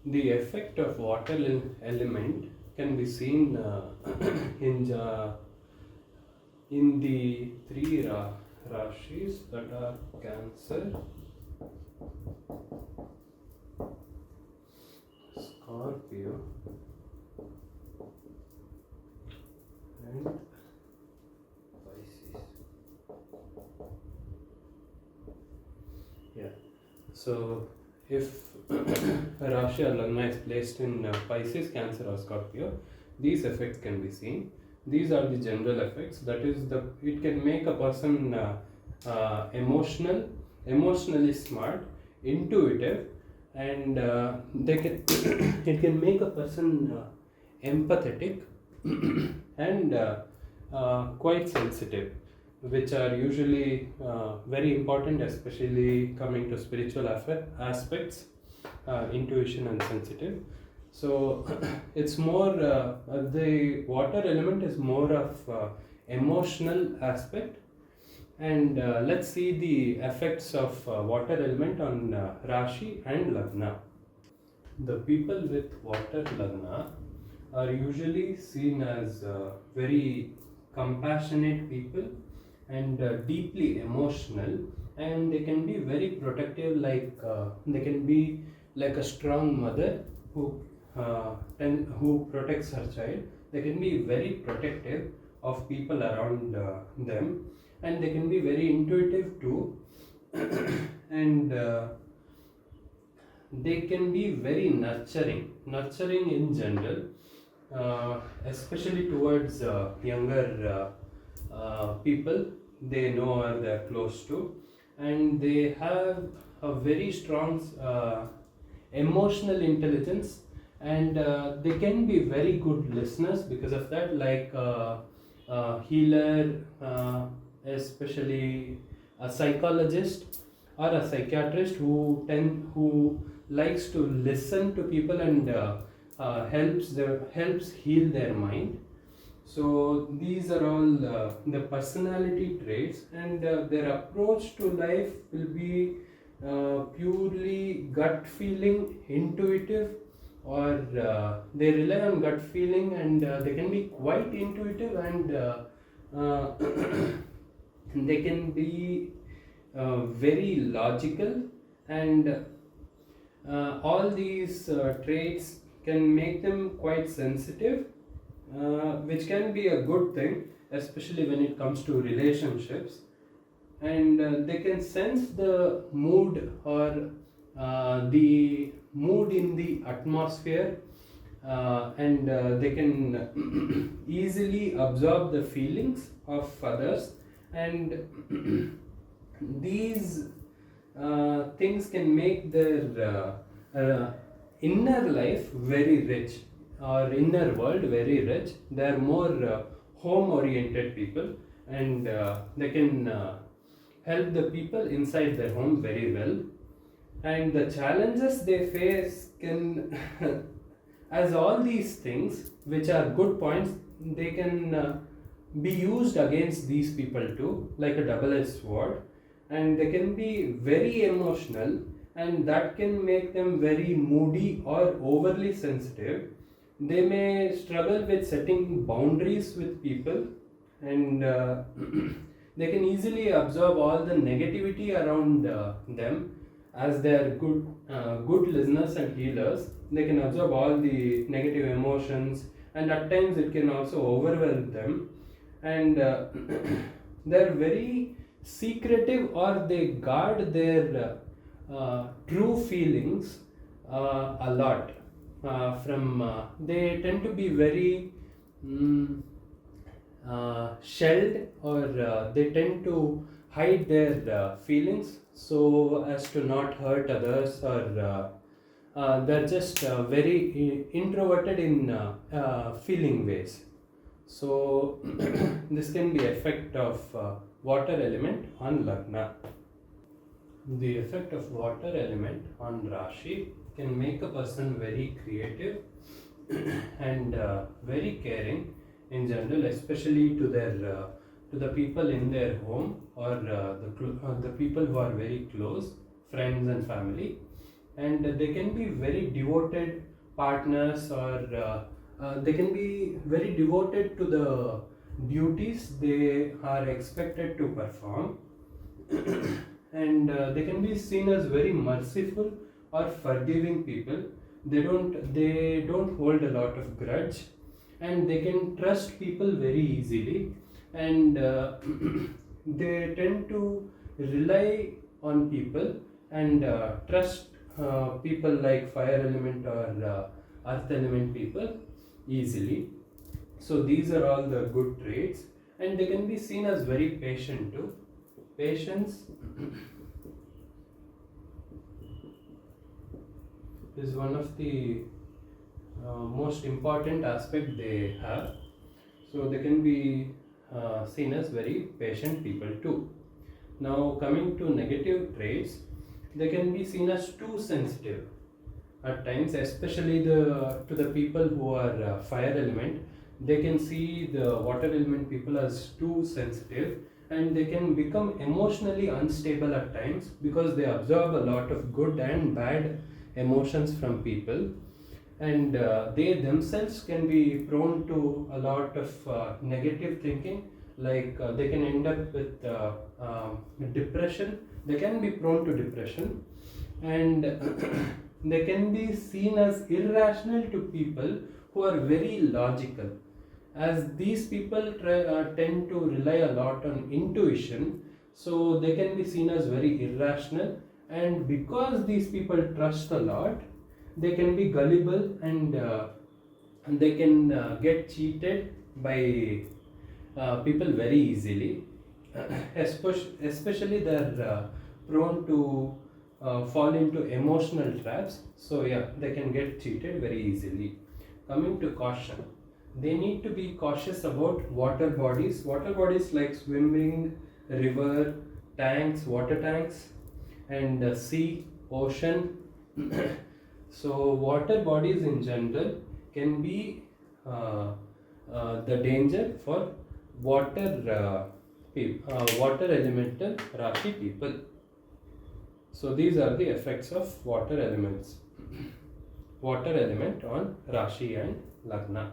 The effect of water element can be seen in in the three rashis that are Cancer, Scorpio, and Pisces. Yeah. So if Rashi or Lagna is placed in Pisces, Cancer, or Scorpio, these effects can be seen. These are the general effects. That is, it can make a person emotionally smart, intuitive, and they can it can make a person empathetic and quite sensitive, which are usually very important, especially coming to spiritual aspects, intuition and sensitive. So it's more the water element is more of emotional aspect. And let's see the effects of water element on Rashi and Lagna. The people with water Lagna are usually seen as very compassionate people and deeply emotional, and they can be very protective, like they can be like a strong mother who protects her child. They can be very protective of people around them, and they can be very intuitive too. And they can be very nurturing in general, especially towards younger people they know or they are close to, and they have a very strong emotional intelligence, and they can be very good listeners because of that, like healer, especially a psychologist or a psychiatrist who likes to listen to people and helps heal their mind. So these are all the personality traits, and their approach to life will be purely gut feeling, intuitive, or they rely on gut feeling, and they can be quite intuitive, and uh, they can be very logical, and all these traits can make them quite sensitive, which can be a good thing, especially when it comes to relationships. And they can sense the mood or the mood in the atmosphere, and they can easily absorb the feelings of others, and these things can make their inner life very rich, or inner world very rich. They are more home oriented people, and they can help the people inside their home very well. And the challenges they face can as all these things, which are good points, they can be used against these people too, like a double-edged sword. And they can be very emotional, and that can make them very moody or overly sensitive. They may struggle with setting boundaries with people, and they can easily absorb all the negativity around them. As they are good listeners and healers, they can absorb all the negative emotions, and at times it can also overwhelm them. And they're very secretive, or they guard their true feelings a lot from they tend to be very shelled, or they tend to hide their feelings so as to not hurt others, or they're just very introverted in feeling ways. So this can be effect of water element on Lagna. The effect of water element on Rashi can make a person very creative and very caring in general, especially to their to the people in their home, or the people who are very close, friends and family. and they can be very devoted partners, or they can be very devoted to the duties they are expected to perform. And they can be seen as very merciful or forgiving people. They don't hold a lot of grudge, and they can trust people very easily, and they tend to rely on people and trust people like fire element or earth element people easily. So these are all the good traits, and they can be seen as very patient too. Patience is one of the most important aspect they have. So they can be seen as very patient people too. Now coming to negative traits, they can be seen as too sensitive at times, especially to the people who are fire element. They can see the water element people as too sensitive, and they can become emotionally unstable at times because they absorb a lot of good and bad emotions from people, and they themselves can be prone to a lot of negative thinking, like they can end up with depression. They can be prone to depression, and they can be seen as irrational to people who are very logical, as these people tend to rely a lot on intuition. So they can be seen as very irrational, and because these people trust a lot, they can be gullible, and they can get cheated by people very easily. Especially they're prone to fall into emotional traps. So yeah, they can get cheated very easily. Coming to caution, they need to be cautious about water bodies. Water bodies like swimming, river, tanks, water tanks, and sea, ocean. So water bodies in general can be the danger for water elemental Rashi people. So these are the effects of water elements, water element on Rashi and Lagna.